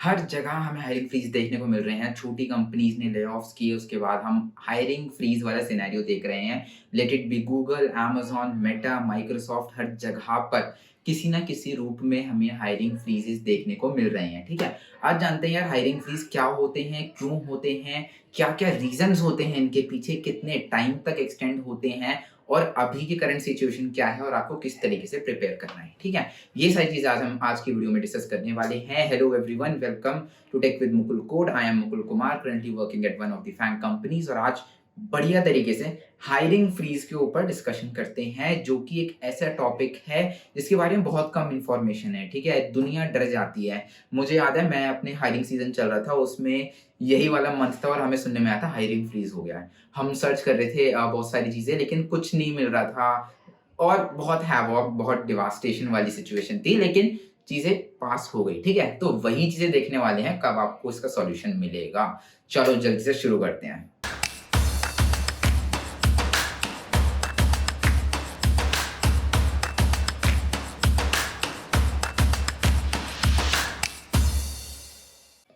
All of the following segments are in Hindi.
हर जगह हमें हायरिंग फ्रीज देखने को मिल रहे हैं। छोटी कंपनीज़ ने ले-ऑफ्स किए, उसके बाद हम हायरिंग फ्रीज वाला सिनेरियो देख रहे हैं। Let it be Google, Amazon, Meta, Microsoft, हर जगह पर किसी न किसी रूप में हमें हायरिंग फ्रीजेस देखने को मिल रहे हैं, ठीक है? आज जानते हैं यार हायरिंग फ्रीज क्या होते हैं, क्यों होते हैं, क्या-क्या रीज़न्स होते हैं इनके पीछे, कितने टाइम तक एक्सटेंड होते हैं और अभी की करंट सिचुएशन क्या है और आपको किस तरीके से प्रिपेयर करना है, ठीक है? ये सारी चीज़ें आज हम आज की वीडियो में डिस्कस करने वाले हैं। Hello everyone, welcome to tech with Mukul code. I am Mukul Kumar, currently working at one of the FAANG companies और आज बढ़िया तरीके से हायरिंग फ्रीज के ऊपर डिस्कशन करते हैं, जो कि एक ऐसा टॉपिक है जिसके बारे में बहुत कम इंफॉर्मेशन है, ठीक है? दुनिया डर जाती है। मुझे याद है मैं अपने हायरिंग सीजन चल रहा था, उसमें यही वाला मंथ था और हमें सुनने में आया था हायरिंग फ्रीज हो गया है। हम सर्च कर रहे थे बहुत सारी चीज़ें, लेकिन कुछ नहीं मिल रहा था और बहुत हैवॉक, बहुत डिवास्टेशन वाली सिचुएशन थी, लेकिन चीज़ें पास हो गई, ठीक है? तो वही चीज़ें देखने वाले हैं, कब आपको इसका सॉल्यूशन मिलेगा। चलो जल्दी से शुरू करते हैं।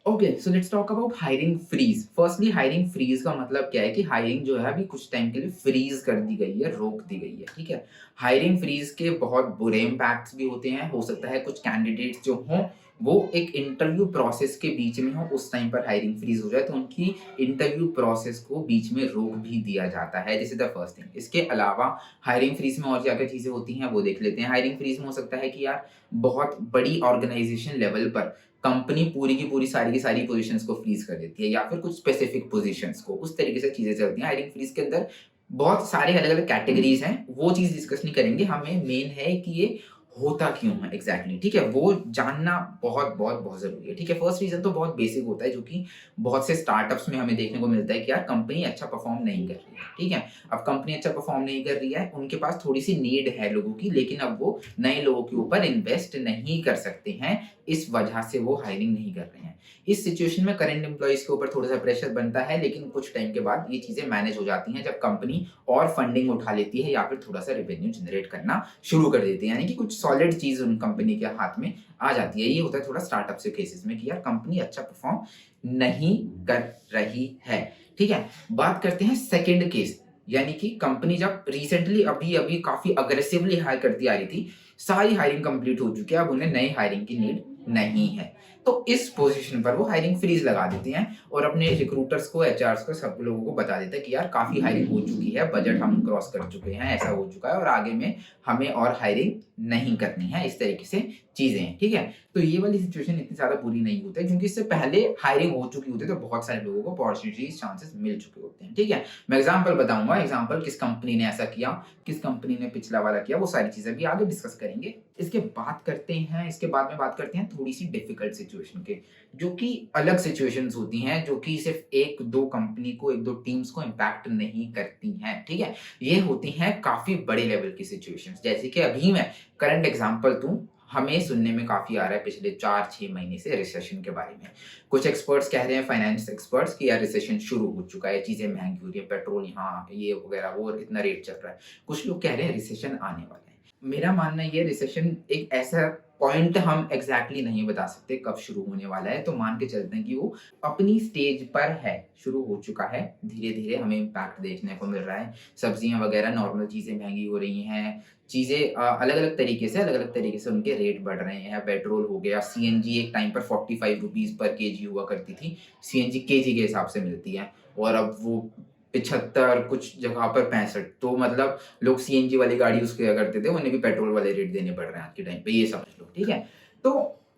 Okay, so let's talk about hiring freeze. Firstly hiring freeze का मतलब क्या है कि हायरिंग जो है अभी कुछ टाइम के लिए फ्रीज कर दी गई है, रोक दी गई है, ठीक है? हायरिंग फ्रीज के बहुत बुरे इम्पैक्ट्स भी होते हैं। हो सकता है कुछ कैंडिडेट्स जो हों वो एक इंटरव्यू प्रोसेस के बीच में हो, उस टाइम पर हायरिंग फ्रीज हो जाए तो उनकी इंटरव्यू प्रोसेस को बीच में रोक भी दिया जाता है। This is the first thing. इसके अलावा हायरिंग फ्रीज में और क्या क्या चीजें होती हैं वो देख लेते हैं। हायरिंग फ्रीज में हो सकता है कि यार बहुत बड़ी ऑर्गेनाइजेशन लेवल पर कंपनी पूरी की पूरी सारी की सारी पोजीशंस को फ्रीज कर देती है या फिर कुछ स्पेसिफिक पोजीशंस को, उस तरीके से चीजें चलती हैं। हायरिंग फ्रीज के अंदर बहुत सारे अलग अलग कैटेगरीज हैं, वो चीज डिस्कस नहीं करेंगे। हमें मेन है कि ये होता क्यों है एग्जैक्टली, ठीक है? वो जानना बहुत बहुत बहुत जरूरी है, ठीक है? फर्स्ट रीजन तो बहुत बेसिक होता है, जो कि बहुत से स्टार्टअप्स में हमें देखने को मिलता है कि यार कंपनी अच्छा परफॉर्म नहीं कर रही है, ठीक है? अब कंपनी अच्छा परफॉर्म नहीं कर रही है, उनके पास थोड़ी सी नीड है लोगों की, लेकिन अब वो नए लोगों के ऊपर इन्वेस्ट नहीं कर सकते हैं, इस वजह से वो हायरिंग नहीं कर रहे हैं। इस सिचुएशन में करंट एम्प्लॉइज के ऊपर थोड़ा सा प्रेशर बनता है, लेकिन कुछ टाइम के बाद ये चीजें मैनेज हो जाती हैं जब कंपनी और फंडिंग उठा लेती है या फिर थोड़ा सा रेवेन्यू जनरेट करना शुरू कर देती है, यानी कि कुछ सॉलिड चीज उन कंपनी के हाथ में आ जाती है। ये होता है थोड़ा स्टार्टअप से केसेस में कि यार कंपनी अच्छा परफॉर्म नहीं कर रही है, ठीक है? बात करते हैं सेकंड केस, यानी कि कंपनी जब रिसेंटली अभी अभी काफी अग्रेसिवली हायर करती आ रही थी, सारी हायरिंग कंप्लीट हो चुकी है, अब उन्हें नई हायरिंग की नीड नहीं है, तो इस पोजीशन पर वो हायरिंग फ्रीज लगा देते हैं और अपने रिक्रूटर्स को, एचआर्स को, सब लोगों को बता देता है कि यार काफी हायरिंग हो चुकी है, बजट हम क्रॉस कर चुके हैं, ऐसा हो चुका है और आगे में हमें और हायरिंग नहीं करनी है, इस तरीके से चीजें हैं, ठीक है? तो ये वाली सिचुएशन इतनी ज्यादा बुरी नहीं होती है, क्योंकि इससे पहले हायरिंग हो चुकी होती है, तो बहुत सारे लोगों को अपॉर्चुनिटीज, चांसेस मिल चुके होते हैं, ठीक है? मैं एग्जाम्पल बताऊंगा, एग्जाम्पल किस कंपनी ने ऐसा किया, किस कंपनी ने पिछला वाला किया, वो सारी चीजें भी आगे डिस्कस करेंगे। इसके बाद में बात करते हैं थोड़ी सी डिफिकल्ट सिचुएशन के, जो कि अलग सिचुएशंस होती हैं, जो कि सिर्फ एक दो कंपनी को, एक दो टीम्स को इम्पैक्ट नहीं करती हैं, ठीक है? ये होती हैं काफी बड़े लेवल की सिचुएशंस। जैसे कि अभी मैं करंट एग्जांपल दूं, हमें सुनने में काफी आ रहा है पिछले 4-6 महीने से रिसेशन के बारे में। कुछ एक्सपर्ट्स कह रहे हैं, फाइनेंस एक्सपर्ट्स, कि यार रिसेशन शुरू हो चुका है, चीजें महंगी हो रही है, पेट्रोल यहाँ ये वगैरह वो इतना रेट चल रहा है। कुछ लोग कह रहे हैं रिसेशन आने वाला है। मेरा मानना ये, रिसेशन एक ऐसा पॉइंट हम एग्जैक्टली नहीं बता सकते कब शुरू होने वाला है, तो मान के चलते हैं कि वो अपनी स्टेज पर है, शुरू हो चुका है, धीरे धीरे हमें इम्पैक्ट देखने को मिल रहा है। सब्जियां वगैरह नॉर्मल चीजें महंगी हो रही हैं, चीजें अलग अलग तरीके से उनके रेट बढ़ रहे हैं। पेट्रोल हो गया, सीएनजी एक टाइम पर 45 रुपीज पर केजी हुआ करती थी, सीएनजी केजी के हिसाब से मिलती है, और अब वो 75, कुछ जगह पर 65। तो मतलब लोग सीएनजी वाली गाड़ी यूज़ किया करते थे, उन्हें भी पेट्रोल वाले रेट देने पड़ रहे हैं आज के टाइम पे, ये समझ लो, ठीक है? तो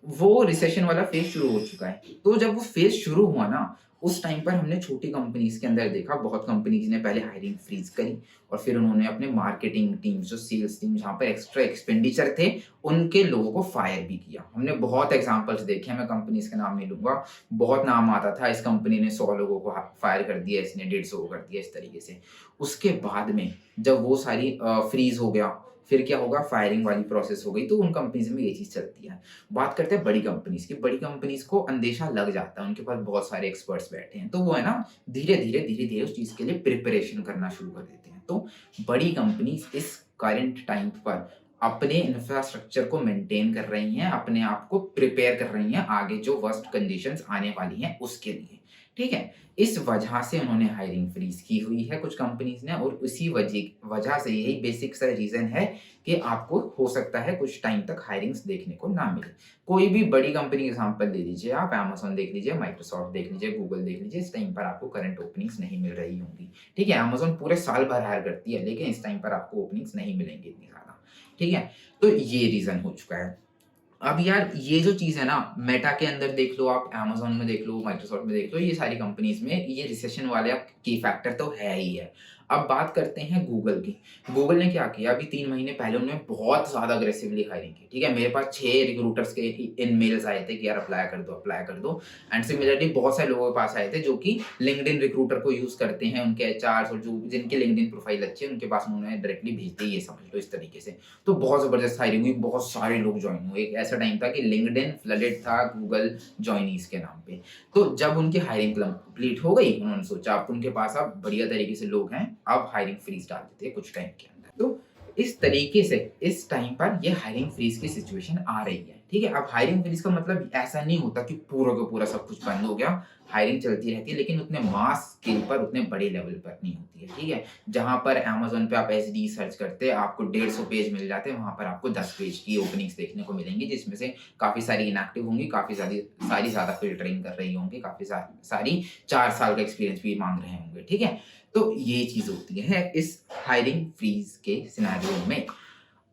वो रिसेशन वाला फेज़ शुरू हो चुका है। तो जब वो फेज़ शुरू हुआ ना, उस टाइम पर हमने छोटी कंपनीज़ के अंदर देखा, बहुत कंपनीज़ ने पहले हायरिंग फ्रीज़ करी और फिर उन्होंने अपने मार्केटिंग टीम, जो सेल्स टीम, जहाँ पे एक्स्ट्रा एक्सपेंडिचर थे, उनके लोगों को फायर भी किया। हमने बहुत एग्ज़ाम्पल्स देखे हैं, मैं कंपनीज़ के नाम नहीं लूँगा, बहुत नाम आता था, इस कंपनी ने 100 लोगों को फायर कर दिया, इसने 150 को कर दिया, इस तरीके से। उसके बाद में जब वो सारी फ्रीज हो गया, फिर क्या होगा, फायरिंग वाली प्रोसेस हो गई, तो उन कंपनीज में ये चीज चलती है। बात करते हैं बड़ी कंपनीज की। बड़ी कंपनीज को अंदेशा लग जाता है, उनके पास बहुत सारे एक्सपर्ट्स बैठे हैं, तो वो है ना, धीरे धीरे उस चीज के लिए प्रिपरेशन करना शुरू कर देते हैं। तो बड़ी कंपनीज इस करंट टाइम पर अपने इंफ्रास्ट्रक्चर को मेंटेन कर रही हैं, अपने आप को प्रिपेयर कर रही हैं आगे जो वर्स्ट कंडीशंस आने वाली हैं उसके लिए, ठीक है? इस वजह से उन्होंने हायरिंग फ्रीज़ की हुई है कुछ कंपनीज़ ने और उसी वजह से यही बेसिक सा रीज़न है कि आपको हो सकता है कुछ टाइम तक हायरिंग्स देखने को ना मिले। कोई भी बड़ी कंपनी एग्ज़ाम्पल ले लीजिए आप, अमेज़न देख लीजिए, माइक्रोसॉफ्ट देख लीजिए, गूगल देख लीजिए, इस टाइम पर आपको करंट ओपनिंग्स नहीं मिल रही होंगी, ठीक है? अमेज़न पूरे साल भर हायर करती है, लेकिन इस टाइम पर आपको ओपनिंग्स नहीं मिलेंगी इतनी ज़्यादा, ठीक है? तो ये रीज़न हो चुका है। अब यार ये जो चीज़ है ना, मेटा के अंदर देख लो आप, अमेज़न में देख लो, माइक्रोसॉफ्ट में देख लो, ये सारी कंपनीज़ में ये रिसेशन वाला की फैक्टर तो है ही है। अब बात करते हैं गूगल की। गूगल ने क्या किया, अभी 3 महीने पहले उन्होंने बहुत ज़्यादा अग्रेसिवली हायरिंग की, ठीक है? मेरे पास 6 रिक्रूटर्स के इन मेल्स आए थे कि यार अप्लाई कर दो, अप्लाई कर दो। एंड सिमिलरली बहुत सारे लोगों के पास आए थे जो कि लिंक्डइन रिक्रूटर को यूज़ करते हैं, उनके एचआर्स और जो जिनकी लिंक्डइन प्रोफाइल अच्छी है, उनके पास उन्होंने डायरेक्टली भेज दी, ये समझ लो इस तरीके से। तो बहुत ज़बरदस्त हायरिंग हुई, बहुत सारे लोग जॉइन हुए। एक ऐसा टाइम था कि लिंक्डइन फ्लडेड था गूगल जॉइनीज़ के नाम पे। तो जब उनकी हायरिंग कंप्लीट हो गई, उन्होंने सोचा अब उनके पास अब बढ़िया तरीके से लोग हैं, अब हायरिंग फ्रीज़ डाल देते हैं कुछ टाइम के अंदर। तो इस तरीके से इस टाइम पर ये हायरिंग फ्रीज़ की सिचुएशन आ रही है, ठीक है? अब हायरिंग फ्रीज़ का मतलब ऐसा नहीं होता कि पूरा का पूरा सब कुछ बंद हो गया, हायरिंग चलती रहती है, लेकिन उतने मास स्केल पर, उतने बड़े लेवल पर नहीं होती है, ठीक है? जहाँ पर अमेज़न पे आप एसडी सर्च करते हैं, आपको 150 पेज मिल जाते हैं, वहाँ पर आपको 10 पेज की ओपनिंग्स देखने को मिलेंगी, जिसमें से काफ़ी सारी इनएक्टिव होंगी, काफ़ी सारी ज़्यादा फ़िल्टरिंग कर रही होंगी, काफ़ी सारी 4 साल का एक्सपीरियंस भी माँग रहे होंगे, ठीक है? तो ये चीज़ होती है इस हायरिंग फ्रीज़ के सिनेरियो में।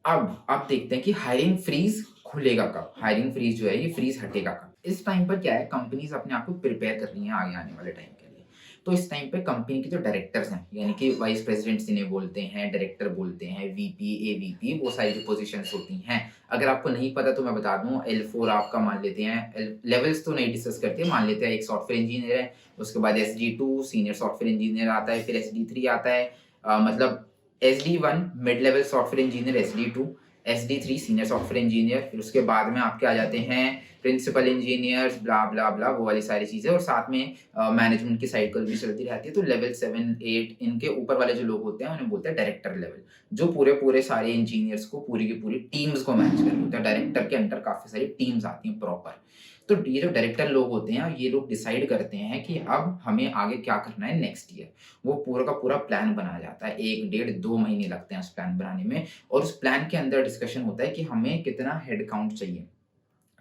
अब देखते हैं कि हायरिंग फ्रीज़ खुलेगा कब? हायरिंग फ्रीज़ जो है ये फ्रीज़ हटेगा कब? इस टाइम पर क्या है, कंपनीज़ अपने आप को प्रिपेयर कर रही हैं आगे आने वाले टाइम के लिए। तो इस टाइम पे कंपनी के जो डायरेक्टर्स हैं, यानी कि वाइस प्रेज़िडेंट्स जिन्हें बोलते हैं, डायरेक्टर बोलते हैं, वीपी, एवीपी, वो सारी जो पोज़ीशंस होती हैं। अगर आपको नहीं पता तो मैं बता दूँ, L4 आपका मान लेते हैं, लेवल्स तो नहीं डिस्कस करते, मान लेते हैं एक सॉफ्टवेयर इंजीनियर है, उसके बाद एसडी2 सीनियर सॉफ्टवेयर इंजीनियर आता है, फिर एसडी3 आता है, मतलब SD one mid level software engineer, SD two, SD three senior software engineer, फिर उसके बाद में आपके आ जाते हैं प्रिंसिपल इंजीनियर्स, ब्ला ब्ला ब्ला, वो वाली सारी चीज़ें, और साथ में मैनेजमेंट की साइकिल भी चलती रहती है। तो लेवल 7, 8 इनके ऊपर वाले जो लोग होते हैं उन्हें बोलते हैं डायरेक्टर लेवल, जो पूरे सारे इंजीनियर्स को, पूरी की पूरी टीम्स को मैनेज कर रहे होते हैं। डायरेक्टर के अंडर काफ़ी सारी टीम्स आती हैं प्रॉपर। तो ये जो डायरेक्टर लोग होते हैं, ये लोग डिसाइड करते हैं कि अब हमें आगे क्या करना है नेक्स्ट ईयर। वो पूरा का पूरा प्लान बनाया जाता है। 1 डेढ़ 2 महीने लगते हैं उस प्लान बनाने में, और उस प्लान के अंदर डिस्कशन होता है कि हमें कितना हेड काउंट चाहिए,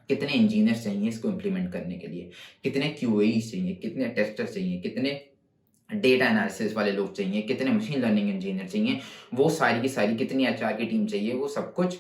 कितने इंजीनियर्स चाहिए इसको इम्प्लीमेंट करने के लिए, कितने क्यूएईज़ चाहिए, कितने टेस्टर्स चाहिए, कितने डेटा एनालिसिस वाले लोग चाहिए, कितने मशीन लर्निंग इंजीनियर चाहिए, वो सारी की सारी, कितनी एचआर की टीम चाहिए, वो सब कुछ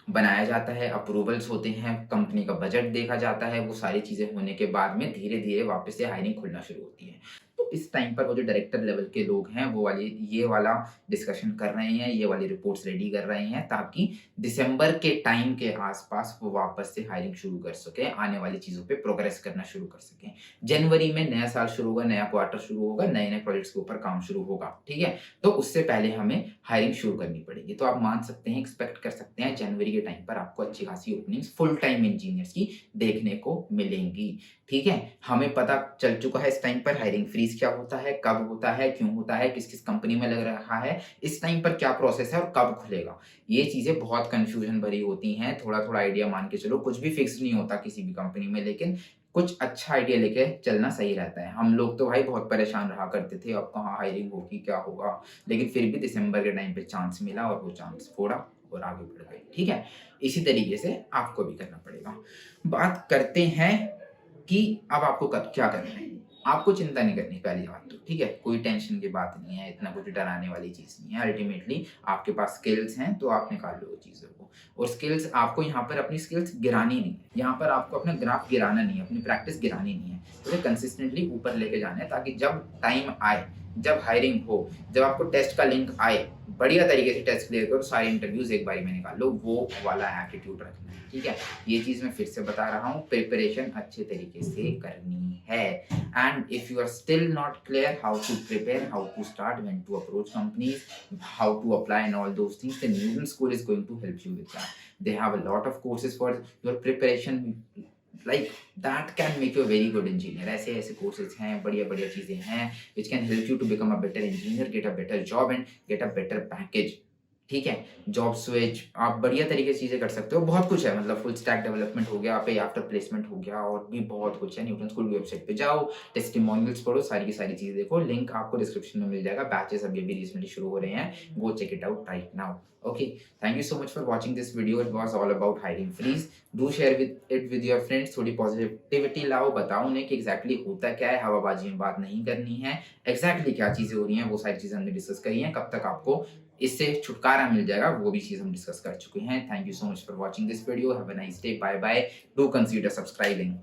बनाया जाता है, अप्रूवल्स होते हैं, कंपनी का बजट देखा जाता है, वो सारी चीज़ें होने के बाद में धीरे-धीरे वापस से हायरिंग खुलना शुरू होती है। तो इस टाइम पर वो जो डायरेक्टर लेवल के लोग हैं, वो वाली ये वाला डिस्कशन कर रहे हैं, ये वाली रिपोर्ट्स रेडी कर रहे हैं, ताकि दिसंबर के टाइम के आस-पास वो वापस से हायरिंग शुरू कर सकें, आने वाली चीज़ों पे प्रोग्रेस करना शुरू कर सकें। जनवरी में नया साल शुरू होगा, नया क्वार्टर शुरू होगा, नए-नए प्रोजेक्ट्स के ऊपर काम शुरू होगा, ठीक है? तो उससे पहले हमें हायरिंग शुरू करनी पड़ेगी। तो आप मान सकते हैं, एक्सपेक्ट कर सकते हैं जनवरी के टाइम पर आपको अच्छी खासी ओपनिंग्स फुल टाइम इंजीनियर्स की देखने को मिलेंगी, ठीक है? हमें पता चल चुका है इस टाइम पर हायरिंग फ्रीज़ क्या होता है, कब होता है, क्यों होता है, किस-किस कंपनी में लग रहा है, इस टाइम पर क्या प्रोसेस है और कब खुलेगा। ये चीज़ें बहुत कन्फ्यूज़न भरी होती हैं, थोड़ा-थोड़ा आइडिया मान के चलो, कुछ भी फिक्स नहीं होता किसी भी कंपनी में, लेकिन कुछ अच्छा आइडिया लेके चलना सही रहता है। हम लोग तो भाई बहुत परेशान रहा करते थे, अब कहाँ हायरिंग होगी, क्या होगा? लेकिन फिर भी दिसंबर के टाइम पे चांस मिला और वो चांस फोड़ा और आगे बढ़ गए, ठीक है? इसी तरीके से आपको भी करना पड़ेगा। बात करते हैं कि अब आपको क्या करना है? आपको चिंता नहीं करनी, पहली बात तो, ठीक है? कोई टेंशन की बात नहीं है, इतना कुछ डराने वाली चीज़ नहीं है। अल्टीमेटली आपके पास स्किल्स हैं, तो आप निकाल लो चीज़ों को, और स्किल्स आपको यहाँ पर अपनी स्किल्स गिरानी नहीं है। यहाँ पर आपको अपना ग्राफ गिराना नहीं है, अपनी प्रैक्टिस गिरानी नहीं है। उसे कंसिस्टेंटली ऊपर लेके जाना है, ताकि जब टाइम आए, जब हायरिंग हो, जब आपको टेस्ट का लिंक आए, बढ़िया तरीके से टेस्ट क्लियर करो, सारे इंटरव्यूज़ एक बारी में निकाल लो, वो वाला एटीट्यूड रखना है, ठीक है? ये चीज़ मैं फिर से बता रहा हूँ, प्रिपरेशन अच्छे तरीके से करनी है। And if you are still not clear how to prepare, how to start, when to approach companies, how to apply and all those things, then Newton School is going to help you with that. They have a lot of courses for your preparation, like that can make you a very good engineer. ऐसे-ऐसे courses हैं, बढ़िया-बढ़िया चीज़ें हैं which can help you to become a better engineer, get a better job and get a better package. ठीक है? जॉब स्विच आप बढ़िया तरीके से चीज़ें कर सकते हो, बहुत कुछ है मतलब फुल स्टैक डेवलपमेंट हो गया, पे आफ्टर प्लेसमेंट हो गया और भी बहुत कुछ है। न्यूटन स्कूल की वेबसाइट पे जाओ, टेस्टिमोनियल्स पढ़ो, सारी की सारी चीज़ें देखो, लिंक आपको डिस्क्रिप्शन में मिल जाएगा। बैचेज़ अभी-अभी रिसेंटली शुरू हो रहे हैं, go check it out right now. Okay, thank you so much for watching this video, it was all about hiring freeze. Do share with your friends, थोड़ी पॉजिटिविटी लाओ, बताओ उन्हें कि एग्ज़ैक्टली होता क्या है, हवाबाजी में बात नहीं करनी है, एग्ज़ैक्टली क्या चीज़ें हो रही हैं, वो सारी चीज़ें हमने डिस्कस करी हैं, कब तक आपको इससे छुटकारा मिल जाएगा, वो भी चीज़ हम डिस्कस कर चुके हैं। Thank you so much for watching this video, have a nice day, bye bye, do consider subscribing.